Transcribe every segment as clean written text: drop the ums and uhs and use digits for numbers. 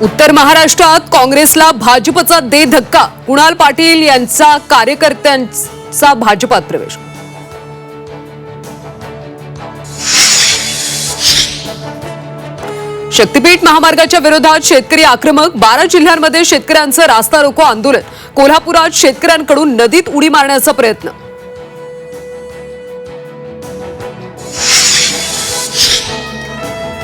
उत्तर महाराष्ट्रात काँग्रेसला भाजपचा दे धक्का। कुणाल पाटील यांचा कार्यकर्त्यांचा भाजपात प्रवेश। शक्तीपीठ महामार्गाच्या विरोधात शेतकरी आक्रमक। 12 जिल्ह्यांमध्ये शेतकऱ्यांचं रास्ता रोको आंदोलन। कोल्हापुरात शेतकऱ्यांकडून नदीत उडी मारण्याचा प्रयत्न।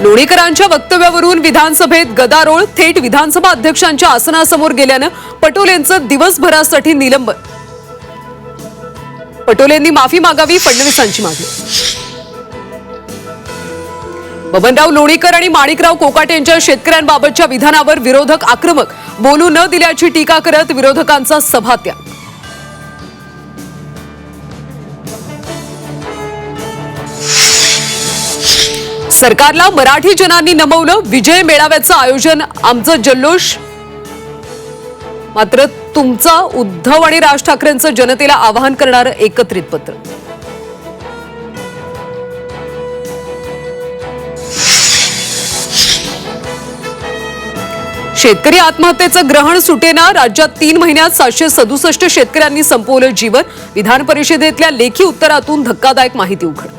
लोणीकरांच्या वक्तव्यावरून विधानसभेत गदारोळ। थेट विधानसभा अध्यक्षांच्या आसनासमोर गेल्यानं पटोलेंचं दिवसभरासाठी निलंबन। पटोलेंनी माफी मागावी, फडणवीसांची मागणी। बबनराव लोणीकर आणि माणिकराव कोकाटे यांच्या शेतकऱ्यांबाबतच्या विधानावर विरोधक आक्रमक। बोलू न दिल्याची टीका करत विरोधकांचा सभात्याग। सरकारला मराठी जनांनी नमवलं। विजय मेळाव्याचं आयोजन आमचं जल्लोष। मात्र तुमचा उद्धव आणि राज ठाकरेंचं जनतेला आवाहन करणारं एकत्रित पत्र। शेतकरी आत्महत्येचं ग्रहण सुटेना। राज्यात 3 महिन्यात 767 शेतकऱ्यांनी संपवलं जीवन। विधान परिषदेतल्या लेखी उत्तरातून धक्कादायक माहिती उघड।